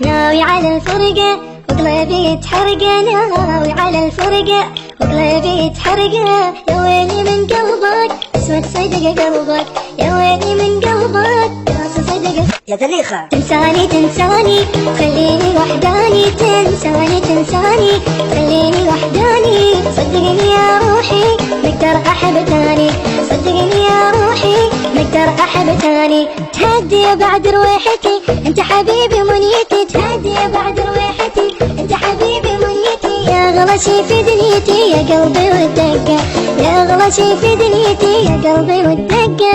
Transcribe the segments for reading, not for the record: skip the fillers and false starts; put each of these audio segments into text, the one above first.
ناوي على الفرقة وقلبي يتحرق، ناوي على الفرقة وقلبي يتحرق. يا ويلي من قلبك اسمك صدق قلبك، يا ويلي من قلبك راس صدق. يا دليخة تنساني تنساني خليني وحداني، تنساني تنساني خليني وحداني. صدقني يا روحي مقدر احب تاني، صدقني يا روحي مقدر احب تاني. تهدي بعد رويحتي انت حبيبي منيتي، تهدي بعد رويحتي انت حبيبي منيتي. يا اغلى شي في دنيتي يا قلبي والدقة، يا اغلى شي في دنيتي يا قلبي والدقة.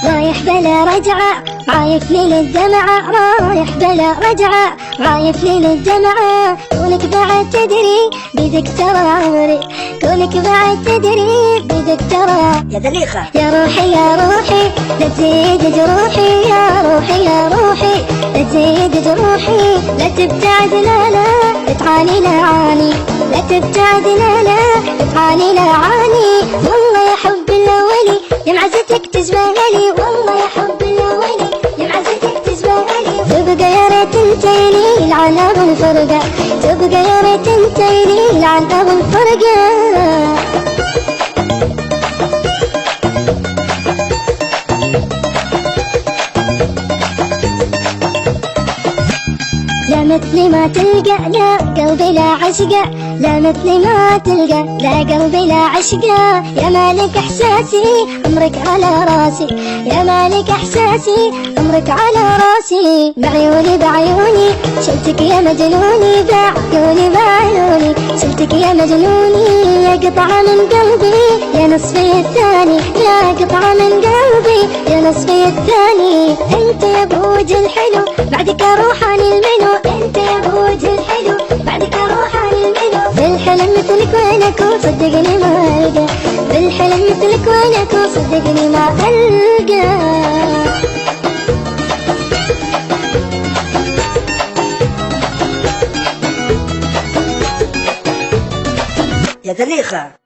رايح بلا رجعة عايف لي للدمعة، رايح بلا رجعة عايف لي للدمعة. كونك بعد تدري بيدك ترى عمري، كونك بعد تدري بيدك ترى. يا دليخة يا روحي يا روحي لا تزيد جروحي، يا روحي يا روحي لا تزيد جروحي. لا تبتعد لا لا تعاني لا عاني، لا تبتعد لا لا تعاني لا عاني. والله يا حب الاولي يا معزتك تشبهلي، والله يا حب الاولي يا معزتك تشبهلي. تبقى يا ريت انتيني لعن ابو الفرقة، تبقى يا ريت انتيني لعن ابو الفرقة. لا مثلي ما تلقى لا قلبي لا عشقة، لا مثلي ما تلقى لا قلبي لا عشقة. يا مالك احساسي عمرك على راسي، يا مالك احساسي عمرك على راسي. بعيوني بعيوني شلتك يا مجنوني، بعيوني بعيوني شلتك يا مجنوني. يا قطعة من قلبي يا نصفي الثاني، يا قطعة من قلبي يا نصفي الثاني. انت يا بوجه الحلو بعدك اروح عن المنو، انت يا بوجه الحلو بعدك اروح عن المنو. بالحلم مثلك وين اكون صدقني ما القى، بالحلم مثلك وين اكون صدقني ما القى. يا دليخة